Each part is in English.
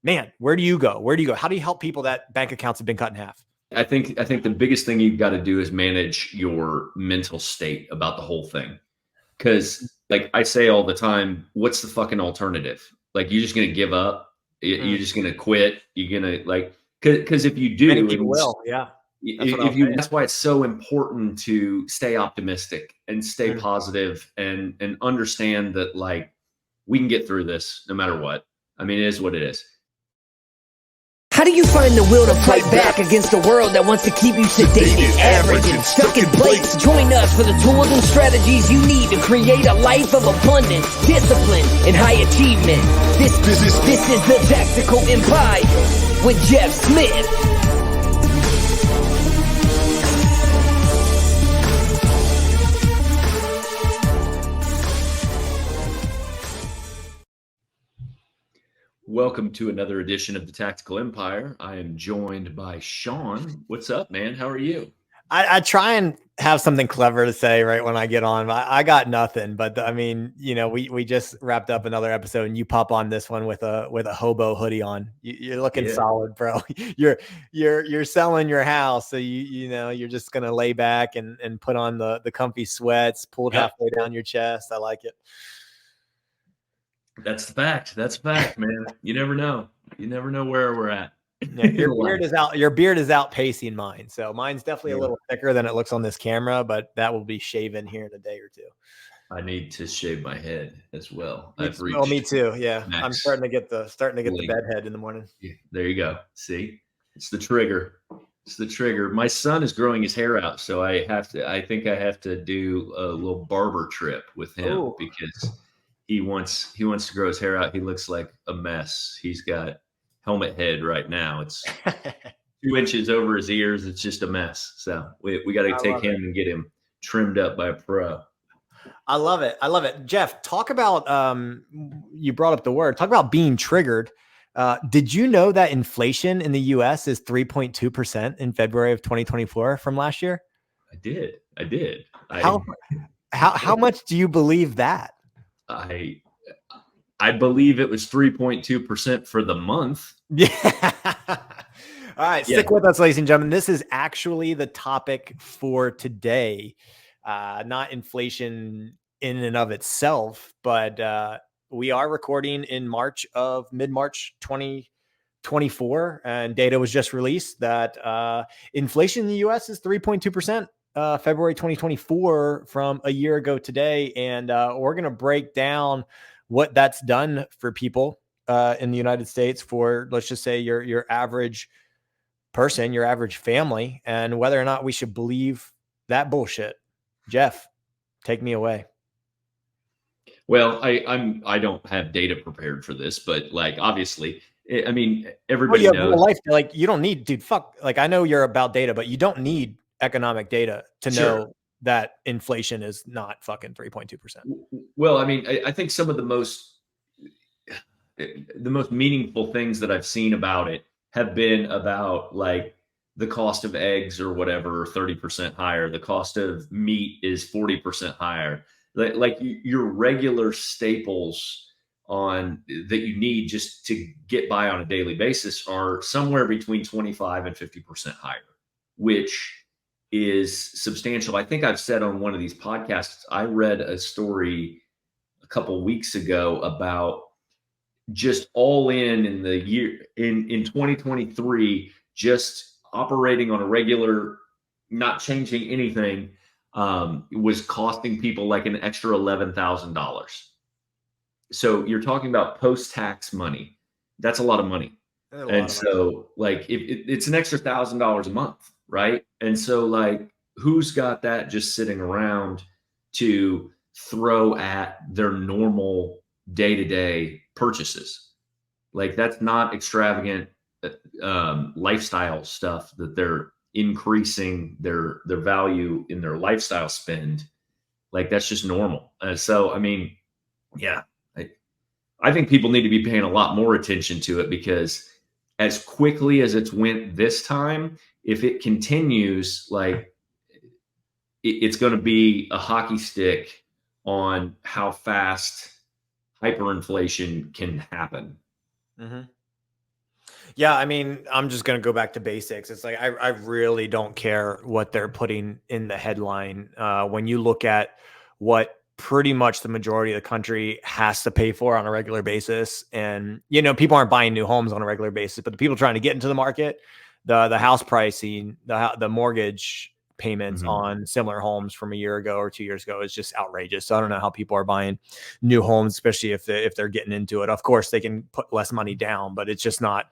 man, where do you go? Where do you go? How do you help people that bank accounts have been cut in half? I think the biggest thing you've got to do is manage your mental state about the whole thing. Because like I say all the time, what's the fucking alternative? Like you're just gonna give up? You're Mm. just gonna quit? You're gonna like because if you Many do, people and will. Yeah. That's what I if was you, saying. that's why it's so important to stay optimistic and stay Mm. positive and understand that like we can get through this no matter what. I mean, it is what it is. How do you find the will to fight back against a world that wants to keep you sedated, average, and stuck in place? Join us for the tools and strategies you need to create a life of abundance, discipline, and high achievement. This is the Tactical Empire with Jeff Smith. Welcome to another edition of the Tactical Empire. I am joined by Shawn. What's up, man? How are you? I try and have something clever to say right when I get on. I got nothing, but I mean, we just wrapped up another episode, and you pop on this one with a hobo hoodie on. You're looking Yeah. solid, bro. You're selling your house, so you're just gonna lay back and put on the comfy sweats pulled halfway down your chest. I like it. That's the fact. That's fact, man. You never know. You never know where we're at. Yeah, your beard is out. Your beard is outpacing mine, so mine's definitely a little thicker than it looks on this camera, but that will be shaven here in a day or two. I need to shave my head as well. I've Me reached too. Yeah, max I'm starting to get the length. bed head in the morning. Yeah, there you go. See, it's the trigger. It's the trigger. My son is growing his hair out, so I think I have to do a little barber trip with him because he wants to grow his hair out. He looks like a mess. He's got helmet head right now. It's 2 inches over his ears. It's just a mess. So we got to take him and get him trimmed up by a pro. I love it. I love it. Jeff, talk about, you brought up the word, talk about being triggered. Did you know that inflation in the US is 3.2% in February of 2024 from last year? I did. How much do you believe that? I believe it was 3.2% for the month. Yeah. All right. Stick with us, ladies and gentlemen. This is actually the topic for today. Not inflation in and of itself, but we are recording in mid-March 2024, and data was just released that inflation in the US is 3.2%. February 2024 from a year ago today. And we're going to break down what that's done for people in the United States for, let's just say, your average person, your average family, and whether or not we should believe that bullshit. Jeff, take me away. Well, I don't have data prepared for this, but like obviously, I mean, everybody knows. Like you don't need, dude. Fuck. Like I know you're about data, but you don't need economic data to know that inflation is not fucking 3.2%. Well, I mean, I think some of the most meaningful things that I've seen about it have been about like the cost of eggs or whatever, 30% higher. The cost of meat is 40% higher. Like your regular staples on that you need just to get by on a daily basis are somewhere between 25 and 50% higher, which is substantial. I think I've said on one of these podcasts, I read a story a couple weeks ago about just all in the year in 2023, just operating on a regular, not changing anything, was costing people like an extra $11,000. So you're talking about post-tax money. That's a lot of money. And so like it's an extra $1,000 a month, right? And so like who's got that just sitting around to throw at their normal day-to-day purchases? Like that's not extravagant lifestyle stuff that they're increasing their value in their lifestyle spend. Like that's just normal. So I mean, yeah, I think people need to be paying a lot more attention to it because as quickly as it's went this time, if it continues, like it's going to be a hockey stick on how fast hyperinflation can happen. Mm-hmm. Yeah, I mean, I'm just going to go back to basics. It's like I really don't care what they're putting in the headline. When you look at what pretty much the majority of the country has to pay for on a regular basis, and people aren't buying new homes on a regular basis, but the people trying to get into the market, the house pricing, the mortgage payments Mhm. on similar homes from a year ago or 2 years ago is just outrageous. So I don't know how people are buying new homes, especially if they're getting into it. Of course, they can put less money down, but it's just not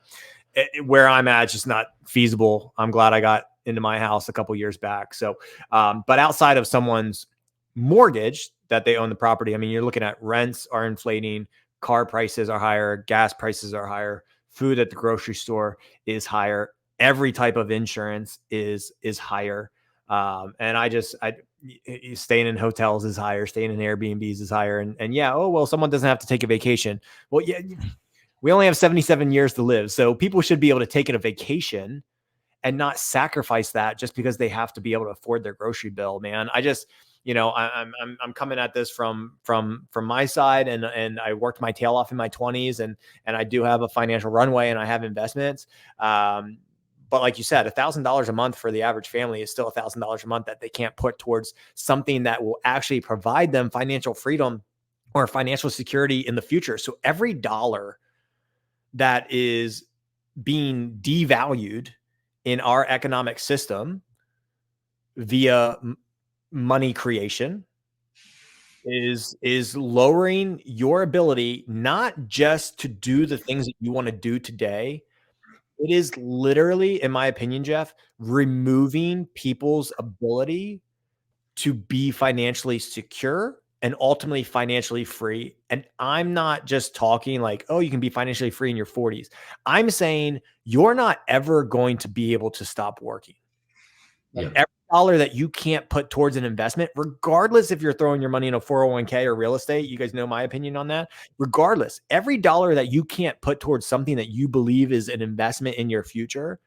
where I'm at. It's just not feasible. I'm glad I got into my house a couple years back. So, but outside of someone's mortgage that they own the property, I mean, you're looking at rents are inflating, car prices are higher, gas prices are higher, food at the grocery store is higher, every type of insurance is higher. And staying in hotels is higher, staying in Airbnbs is higher. And yeah, oh, well, someone doesn't have to take a vacation. Well, yeah, we only have 77 years to live. So people should be able to take a vacation and not sacrifice that just because they have to be able to afford their grocery bill, man. I just, I'm coming at this from my side, and I worked my tail off in my 20s, and I do have a financial runway and I have investments. But like you said, $1,000 a month for the average family is still $1,000 a month that they can't put towards something that will actually provide them financial freedom or financial security in the future. So every dollar that is being devalued in our economic system via money creation is lowering your ability not just to do the things that you want to do today. It is literally, in my opinion, Jeff, removing people's ability to be financially secure and ultimately financially free. And I'm not just talking like, oh, you can be financially free in your 40s. I'm saying you're not ever going to be able to stop working. Like Yeah. every dollar that you can't put towards an investment, regardless if you're throwing your money in a 401k or real estate, you guys know my opinion on that. Regardless, every dollar that you can't put towards something that you believe is an investment in your future,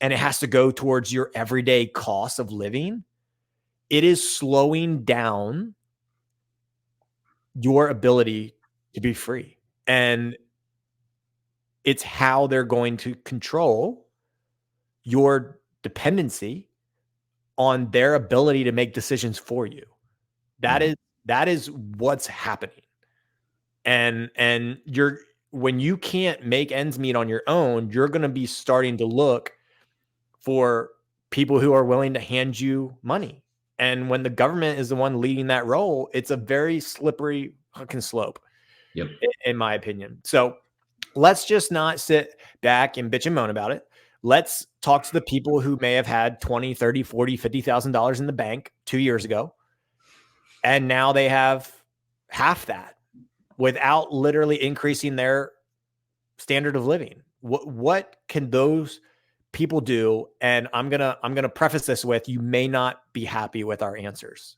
and it has to go towards your everyday cost of living, it is slowing down your ability to be free. And it's how they're going to control your dependency on their ability to make decisions for you. That is what's happening. And when you can't make ends meet on your own, you're going to be starting to look for people who are willing to hand you money. And when the government is the one leading that role, it's a very slippery fucking slope. Yep. In my opinion. So let's just not sit back and bitch and moan about it. Let's talk to the people who may have had 20, 30, 40, $50,000 in the bank 2 years ago. And now they have half that without literally increasing their standard of living. What can those people do? And I'm gonna preface this with, you may not be happy with our answers.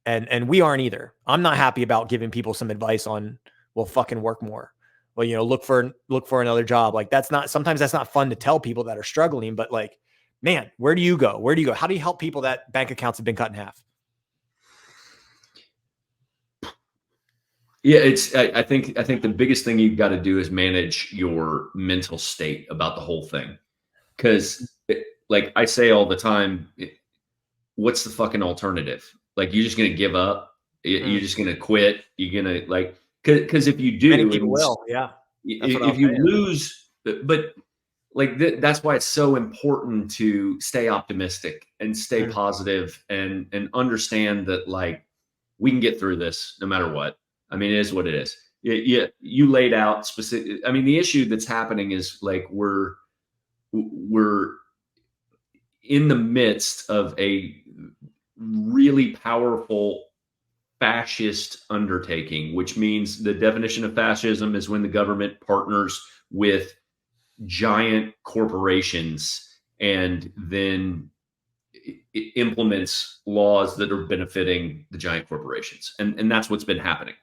And we aren't either. I'm not happy about giving people some advice on, well, fucking work more. Well, look for another job. Like sometimes that's not fun to tell people that are struggling, but like, man, where do you go? Where do you go? How do you help people that bank accounts have been cut in half? Yeah, I think the biggest thing you've got to do is manage your mental state about the whole thing. Because like I say all the time, what's the fucking alternative? Like, you're just going to give up? You're just going to quit? You're going to like, because if you Many do, people will. Yeah. That's what if I'll you say. lose, but like that's why it's so important to stay optimistic and stay positive and understand that like we can get through this no matter what. I mean, it is what it is. You laid out specific. I mean, the issue that's happening is like we're in the midst of a really powerful fascist undertaking, which means the definition of fascism is when the government partners with giant corporations and then it implements laws that are benefiting the giant corporations. And that's what's been happening,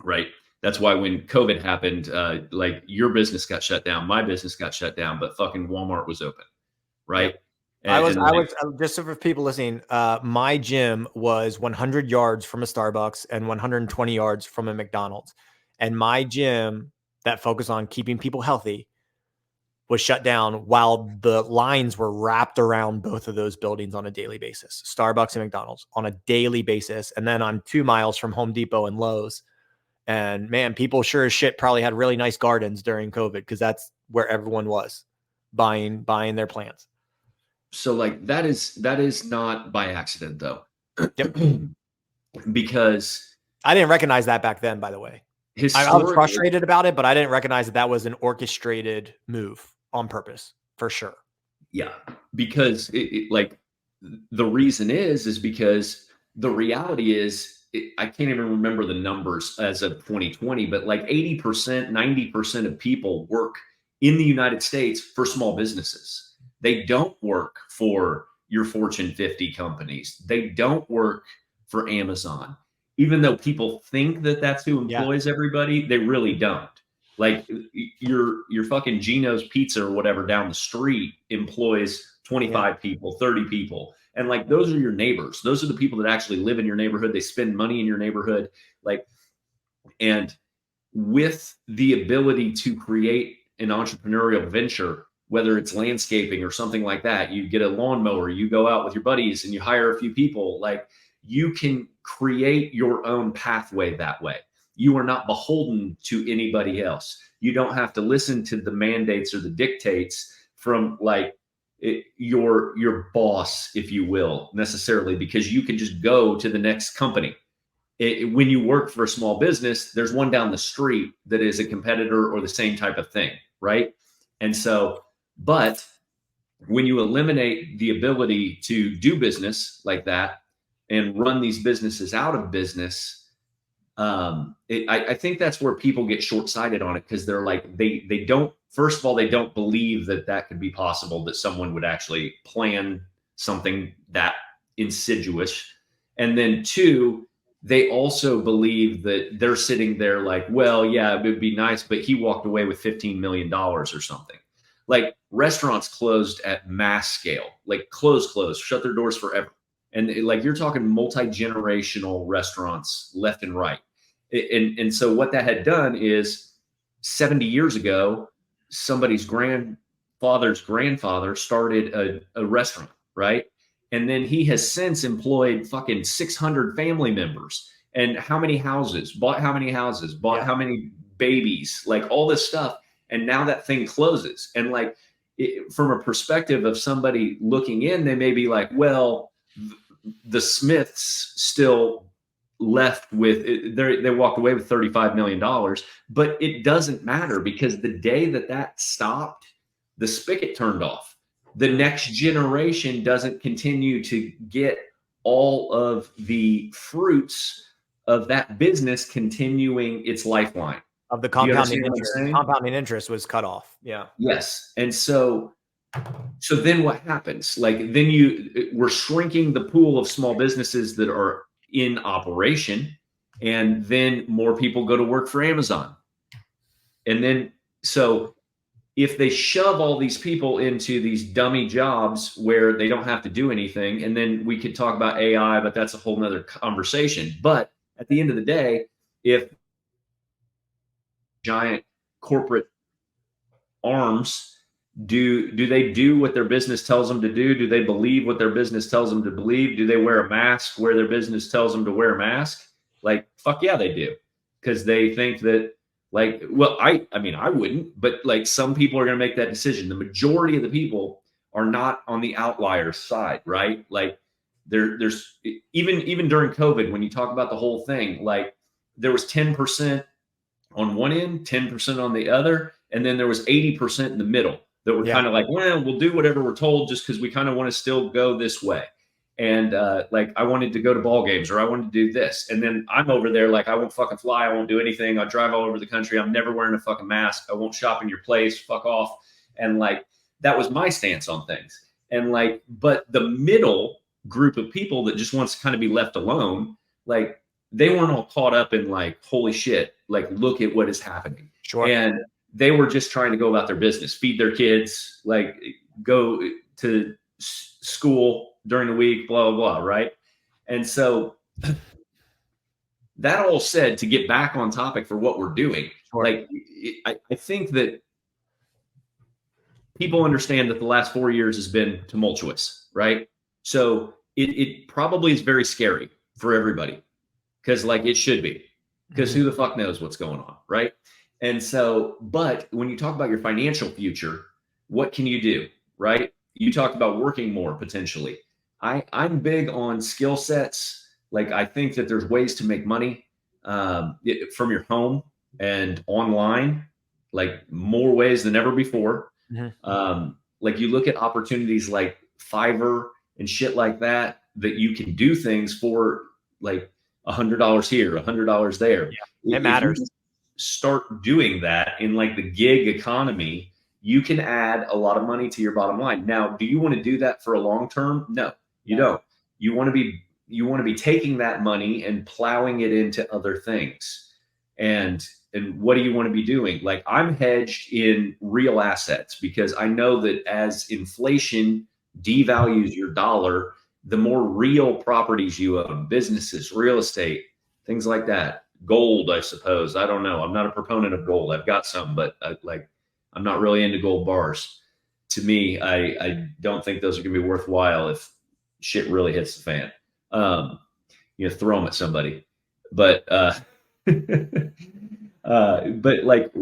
right? That's why when COVID happened, like your business got shut down, my business got shut down, but fucking Walmart was open, right? Yep. And I like, was just so for people listening, my gym was 100 yards from a Starbucks and 120 yards from a McDonald's. And my gym that focused on keeping people healthy was shut down while the lines were wrapped around both of those buildings on a daily basis, Starbucks and McDonald's on a daily basis. And then I'm 2 miles from Home Depot and Lowe's. And man, people sure as shit probably had really nice gardens during COVID, because that's where everyone was buying their plants. So like that is not by accident though. Yep. Because I didn't recognize that back then, by the way. I was frustrated about it, but I didn't recognize that was an orchestrated move on purpose, for sure. Yeah, because like the reason is because the reality is I can't even remember the numbers as of 2020, but like 80%, 90% of people work in the United States for small businesses. They don't work for your Fortune 50 companies. They don't work for Amazon. Even though people think that that's who employs everybody, they really don't. Like your fucking Gino's Pizza or whatever down the street employs 25 people, 30 people. And like, those are your neighbors. Those are the people that actually live in your neighborhood. They spend money in your neighborhood. Like, and with the ability to create an entrepreneurial venture, whether it's landscaping or something like that, you get a lawnmower, you go out with your buddies and you hire a few people, like you can create your own pathway that way. You are not beholden to anybody else. You don't have to listen to the mandates or the dictates from like your boss, if you will, necessarily, because you can just go to the next company. When you work for a small business, there's one down the street that is a competitor or the same type of thing, right? And so, but when you eliminate the ability to do business like that and run these businesses out of business, I think that's where people get short-sighted on it, because they're like, they don't, first of all, they don't believe that that could be possible, that someone would actually plan something that insidious. And then two, they also believe that they're sitting there like, well, yeah, it would be nice, but he walked away with $15 million or something. Like restaurants closed at mass scale, like closed, shut their doors forever. And like, you're talking multi-generational restaurants left and right. And so what that had done is 70 years ago, somebody's grandfather's grandfather started a restaurant, right? And then he has since employed fucking 600 family members. And how many houses, bought how many houses, bought how many babies, like all this stuff. And now that thing closes. And like, from a perspective of somebody looking in, they may be like, well, the Smiths still left with, they walked away with $35 million, but it doesn't matter, because the day that stopped, the spigot turned off. The next generation doesn't continue to get all of the fruits of that business continuing its lifeline. Of the compounding interest. Compounding interest was cut off. Yeah. Yes. And so then what happens? Like, then we're shrinking the pool of small businesses that are in operation, and then more people go to work for Amazon. And then, so if they shove all these people into these dummy jobs where they don't have to do anything, and then we could talk about AI, but that's a whole nother conversation. But at the end of the day, if giant corporate arms, do they do what their business tells them to do? Do they believe what their business tells them to believe? Do they wear a mask where their business tells them to wear a mask? Like, fuck yeah, they do. Because they think that, like, well, I mean, I wouldn't, but like, some people are going to make that decision. The majority of the people are not on the outlier side, right? Like, there's even during COVID, when you talk about the whole thing, like, there was 10% on one end, 10% on the other, and then there was 80% in the middle that were kind of like, well, we'll do whatever we're told just because we kind of want to still go this way. And like, I wanted to go to ball games, or I wanted to do this. And then I'm over there like, I won't fucking fly. I won't do anything. I'll drive all over the country. I'm never wearing a fucking mask. I won't shop in your place. Fuck off. And like, that was my stance on things. And like, but the middle group of people that just wants to kind of be left alone, like, they weren't all caught up in like, holy shit, like, look at what is happening. Sure. And they were just trying to go about their business, feed their kids, like, go to school during the week, blah, blah, blah, right? And so that all said, to get back on topic for what we're doing, like, I think that people understand that the last 4 years has been tumultuous, right? So it probably is very scary for everybody, because like it should be, because who the fuck knows what's going on, right? And so, but when you talk about your financial future, what can you do, right? You talked about working more potentially. I'm big on skill sets. Like I think that there's ways to make money from your home and online, like more ways than ever before. Like you look at opportunities like Fiverr and shit like that, that you can do things for like $100 here, $100 there. Yeah, it matters. If you start doing that in like the gig economy, you can add a lot of money to your bottom line. Now, do you want to do that for a long term? No, you don't. You want to be taking that money and plowing it into other things. And what do you want to be doing? Like I'm hedged in real assets because I know that as inflation devalues your dollar, the more real properties you own, businesses, real estate, things like that. Gold, I suppose. I don't know. I'm not a proponent of gold. I've got some, but I'm not really into gold bars. To me, I don't think those are going to be worthwhile if shit really hits the fan. Throw them at somebody. But but like,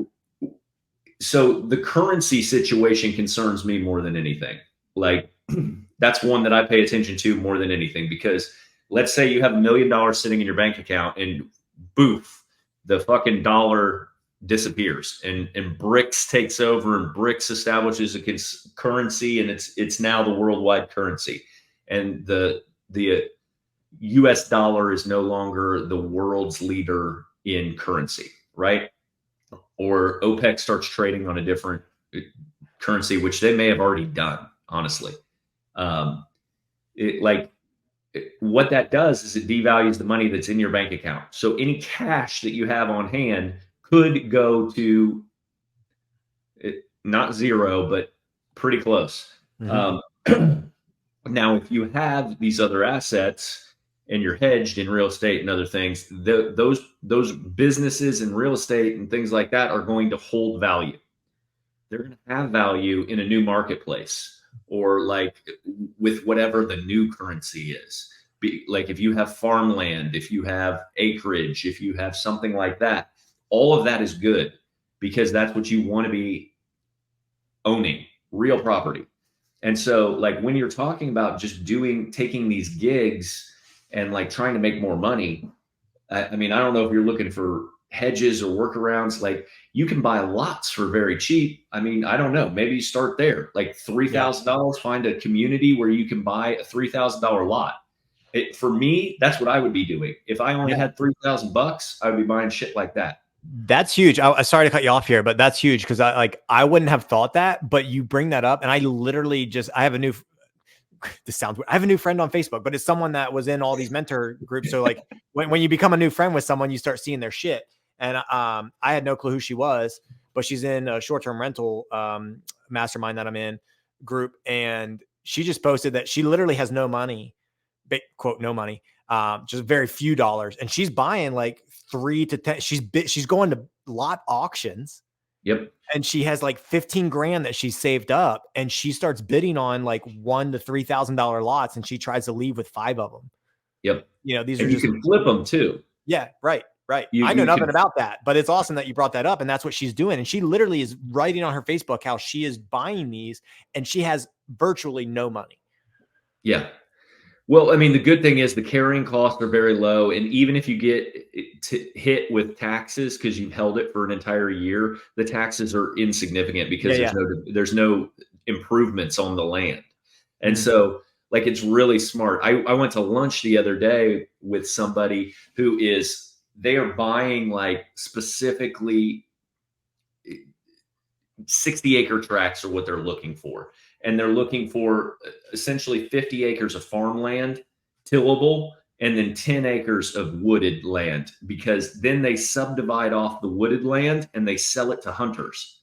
so the currency situation concerns me more than anything. Like that's one that I pay attention to more than anything, because let's say you have $1 million sitting in your bank account and boof, the fucking dollar disappears and BRICS takes over and BRICS establishes a currency, and it's now the worldwide currency. And the US dollar is no longer the world's leader in currency, right? Or OPEC starts trading on a different currency, which they may have already done, honestly. What that does is it devalues the money that's in your bank account. So any cash that you have on hand could go to not zero, but pretty close. Now, if you have these other assets and you're hedged in real estate and other things, those businesses and real estate and things like that are going to hold value. They're going to have value in a new marketplace, or like with whatever the new currency is. Like if you have farmland, if you have acreage, if you have something like that, all of that is good, because that's what you want to be owning, real property. And so like when you're talking about just taking these gigs and like trying to make more money, I mean, I don't know if you're looking for hedges or workarounds. Like you can buy lots for very cheap. I mean, I don't know, maybe you start there, like $3,000, find a community where you can buy a $3,000 lot. For me, that's what I would be doing. If I only had $3,000, I would be buying shit like that. That's huge. I sorry to cut you off here, but that's huge, because I wouldn't have thought that, but you bring that up, and I literally I have a new. This sounds weird. I have a new friend on Facebook, but it's someone that was in all these mentor groups. So like when you become a new friend with someone, you start seeing their shit. And I had no clue who she was, but she's in a short-term rental mastermind that I'm in group, and she just posted that she literally has no money, quote, no money, just very few dollars, and she's buying like 3 to 10. She's going to lot auctions. Yep. And she has like 15 grand that she's saved up, and she starts bidding on like $1,000 to $3,000 lots, and she tries to leave with 5 of them. Yep. These and are you can flip them too. Yeah. Right. I know nothing about that, but it's awesome that you brought that up, and that's what she's doing. And she literally is writing on her Facebook how she is buying these, and she has virtually no money. Yeah. Well, I mean, the good thing is the carrying costs are very low. And even if you get hit with taxes because you've held it for an entire year, the taxes are insignificant because there's no improvements on the land. And so like, it's really smart. I went to lunch the other day with somebody they are buying like specifically 60-acre tracts are what they're looking for. And they're looking for essentially 50 acres of farmland, tillable, and then 10 acres of wooded land, because then they subdivide off the wooded land and they sell it to hunters.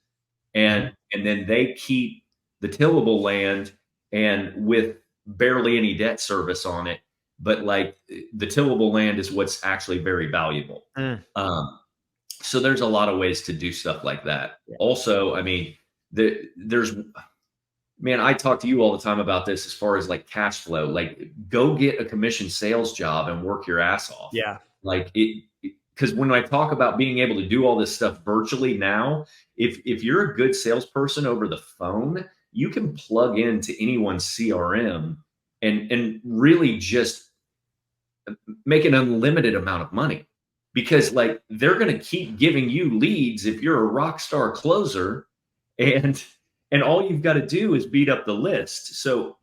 And then they keep the tillable land, and with barely any debt service on it. But like the tillable land is what's actually very valuable. So there's a lot of ways to do stuff like that. Also, I mean, there's Man, I talk to you all the time about this as far as like cash flow. Like, go get a commission sales job and work your ass off. Yeah. Like because when I talk about being able to do all this stuff virtually now, if you're a good salesperson over the phone, you can plug into anyone's CRM and really just make an unlimited amount of money, because like they're going to keep giving you leads if you're a rock star closer, and all you've got to do is beat up the list. So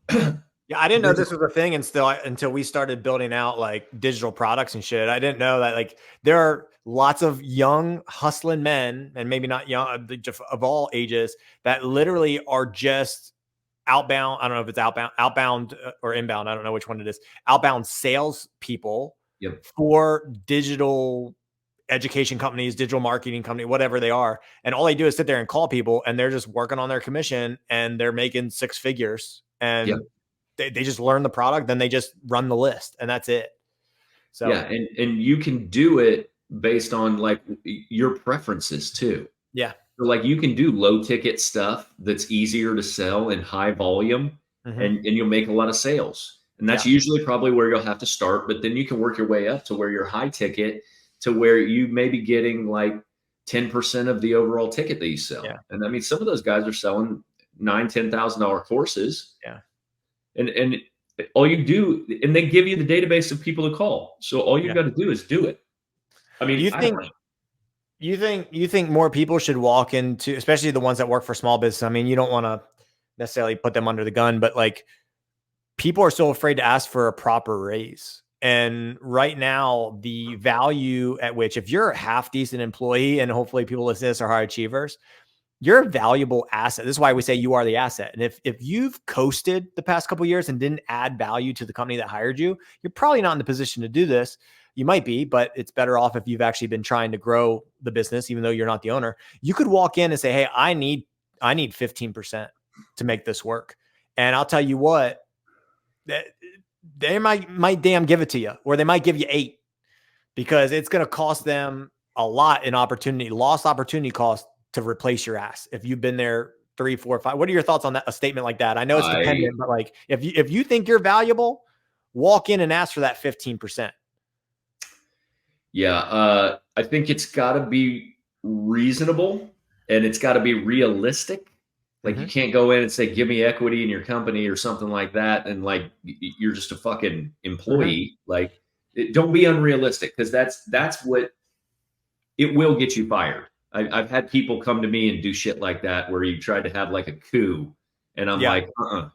Yeah, I didn't know this was a thing until we started building out like digital products and shit. I didn't know that like there are lots of young hustling men, and maybe not young, of all ages, that literally are just outbound. I don't know if it's outbound or inbound. I don't know which one it is. Outbound sales people yep. for digital education companies, digital marketing company, whatever they are. And all they do is sit there and call people, and they're just working on their commission, and they're making six figures. And Yep. they just learn the product, then they just run the list, and that's it. So Yeah, and you can do it based on like your preferences too. yeah. So like you can do low ticket stuff that's easier to sell in high volume, Mm-hmm. and you'll make a lot of sales. And that's Yeah. usually probably where you'll have to start, but then you can work your way up to where you're high ticket, to where you may be getting like 10% of the overall ticket that you sell. Yeah. And I mean, some of those guys are selling $9,000-$10,000 courses. Yeah. And all you do, and they give you the database of people to call. So all you've Yeah. got to do is do it. I mean, You I don't think know. you think more people should walk into, especially the ones that work for small business? I mean, you don't want to necessarily put them under the gun, but like people are so afraid to ask for a proper raise. And right now, the value at which, if you're a half decent employee, and hopefully people listen to this are high achievers, you're a valuable asset. This is why we say you are the asset. And if you've coasted the past couple of years and didn't add value to the company that hired you, you're probably not in the position to do this. You might be, but it's better off if you've actually been trying to grow the business, even though you're not the owner. You could walk in and say, "Hey, I need 15% to make this work." And I'll tell you what, that they might damn give it to you, or they might give you 8, because it's going to cost them a lot in lost opportunity cost to replace your ass. If you've been there 3, 4, 5, what are your thoughts on that? A statement like that? I know it's dependent, but like if you think you're valuable, walk in and ask for that 15%. Yeah, I think it's got to be reasonable, and it's got to be realistic. Like you can't go in and say, "Give me equity in your company" or something like that, and like you're just a fucking employee. Like, don't be unrealistic, because that's what it will get you fired. I've had people come to me and do shit like that, where you tried to have like a coup, and I'm like,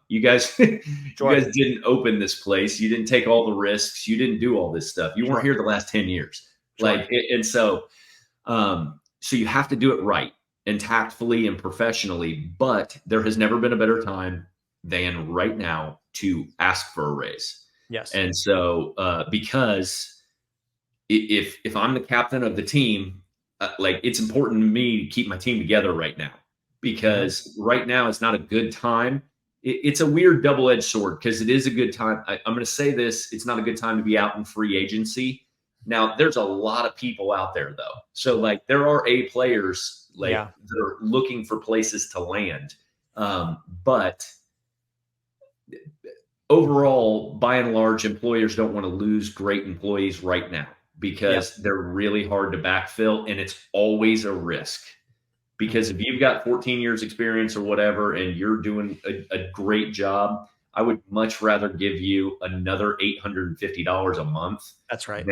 you guys, you guys didn't open this place, you didn't take all the risks, you didn't do all this stuff, you weren't here the last 10 years, like, and so, so you have to do it right and tactfully and professionally. But there has never been a better time than right now to ask for a raise. Yes. And so, because if I'm the captain of the team, like it's important to me to keep my team together right now, because right now it's not a good time. It's a weird double-edged sword, because it is a good time. I'm going to say this: it's not a good time to be out in free agency. Now, there's a lot of people out there though, so like there are A players like that are looking for places to land, but overall, by and large, employers don't want to lose great employees right now, because they're really hard to backfill, and it's always a risk. Because if you've got 14 years experience or whatever, and you're doing a great job, I would much rather give you another $850 a month. That's right.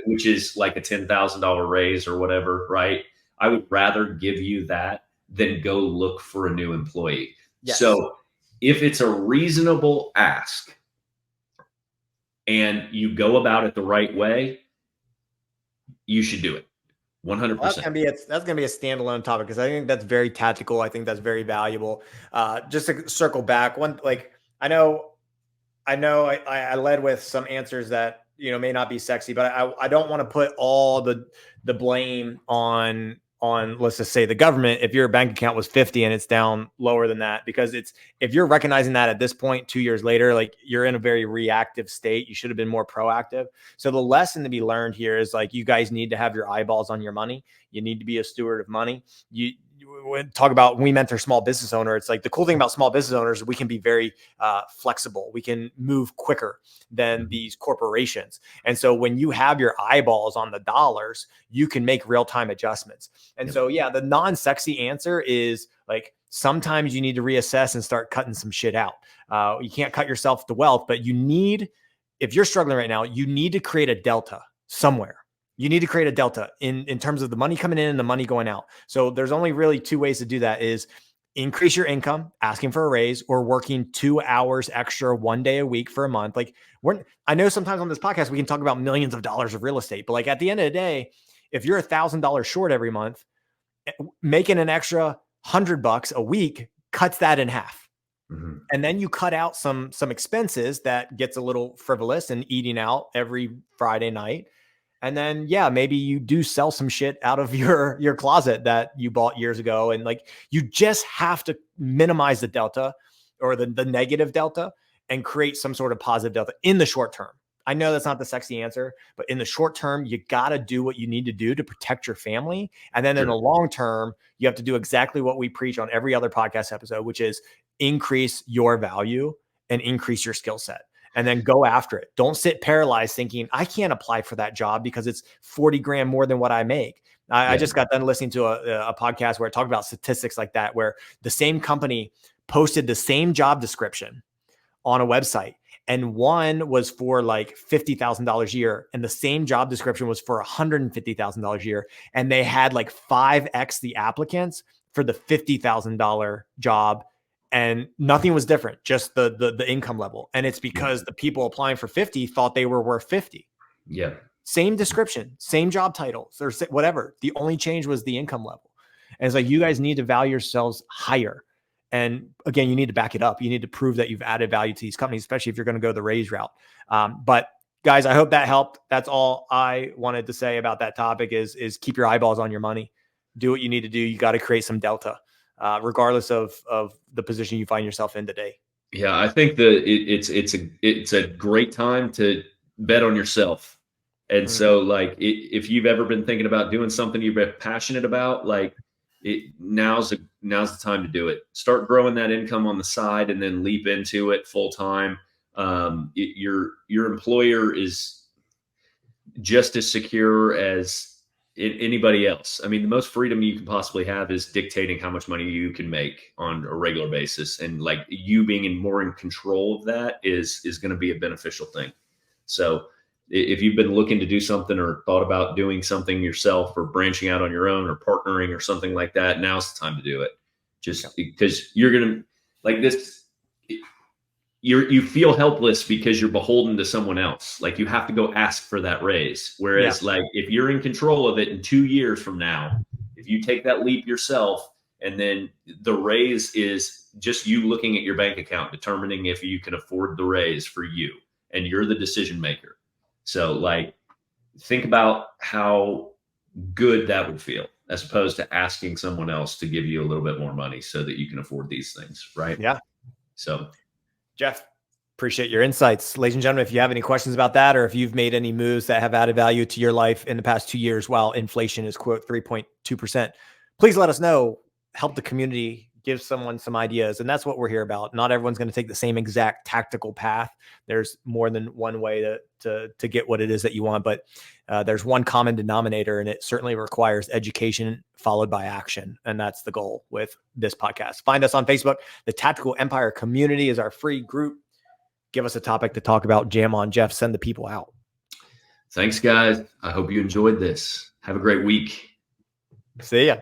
Which is like a $10,000 raise or whatever, right? I would rather give you that than go look for a new employee. So if it's a reasonable ask and you go about it the right way, you should do it. 100%. Well, that's gonna be a standalone topic, because I think that's very tactical. I think that's very valuable. Just to circle back, I led with some answers that may not be sexy, but I don't want to put all the blame on let's just say the government if your bank account was 50 and it's down lower than that, because if you're recognizing that at this point 2 years later, like you're in a very reactive state, you should have been more proactive. So the lesson to be learned here is like you guys need to have your eyeballs on your money. You need to be a steward of money. talk about, we mentor small business owner. It's like the cool thing about small business owners, we can be very flexible. We can move quicker than these corporations. And so when you have your eyeballs on the dollars, you can make real-time adjustments. And so, yeah, the non-sexy answer is like, sometimes you need to reassess and start cutting some shit out. You can't cut yourself to wealth, but you need, if you're struggling right now, you need to create a delta somewhere. You need to create a delta in terms of the money coming in and the money going out. So there's only really two ways to do that: is increase your income, asking for a raise, or working 2 hours extra 1 day a week for a month. Like, I know sometimes on this podcast, we can talk about millions of dollars of real estate, but like at the end of the day, if you're $1,000 short every month, making an extra $100 a week cuts that in half. And then you cut out some expenses that gets a little frivolous and eating out every Friday night. And then, yeah, maybe you do sell some shit out of your closet that you bought years ago. And like, you just have to minimize the delta, or the negative delta, and create some sort of positive delta in the short term. I know that's not the sexy answer, but in the short term, you got to do what you need to do to protect your family. And then in the long term, you have to do exactly what we preach on every other podcast episode, which is increase your value and increase your skill set. And then go after it. Don't sit paralyzed thinking, I can't apply for that job because it's 40 grand more than what I make. I just got done listening to a podcast where it talked about statistics like that, where the same company posted the same job description on a website, and one was for like $50,000 a year, and the same job description was for $150,000 a year. And they had like 5x the applicants for the $50,000 job. And nothing was different, just the income level. And it's because the people applying for 50 thought they were worth 50. Yeah. Same description, same job titles, or whatever. The only change was the income level. And it's like, you guys need to value yourselves higher. And again, you need to back it up. You need to prove that you've added value to these companies, especially if you're going to go the raise route. But guys, I hope that helped. That's all I wanted to say about that topic is keep your eyeballs on your money. Do what you need to do. You got to create some delta. Regardless of the position you find yourself in today. Yeah, I think it's a great time to bet on yourself. And so, like, if you've ever been thinking about doing something you're passionate about, like, now's the time to do it. Start growing that income on the side, and then leap into it full time. Your employer is just as secure as anybody else. I mean, the most freedom you can possibly have is dictating how much money you can make on a regular basis. And like, you being more in control of that is going to be a beneficial thing. So if you've been looking to do something, or thought about doing something yourself, or branching out on your own, or partnering or something like that, now's the time to do it. Just because you're going to, like, this, you feel helpless because you're beholden to someone else. Like, you have to go ask for that raise. Whereas like, if you're in control of it in 2 years from now, if you take that leap yourself, and then the raise is just you looking at your bank account, determining if you can afford the raise for you, and you're the decision maker. So like, think about how good that would feel, as opposed to asking someone else to give you a little bit more money so that you can afford these things. Right. Yeah. So Jeff, appreciate your insights. Ladies and gentlemen, if you have any questions about that, or if you've made any moves that have added value to your life in the past 2 years while inflation is, quote, 3.2%, please let us know. Help the community, give someone some ideas. And that's what we're here about. Not everyone's going to take the same exact tactical path. There's more than one way to get what it is that you want, but there's one common denominator, and it certainly requires education followed by action. And that's the goal with this podcast. Find us on Facebook. The Tactical Empire Community is our free group. Give us a topic to talk about. Jam on, Jeff. Send the people out. Thanks, guys. I hope you enjoyed this. Have a great week. See ya.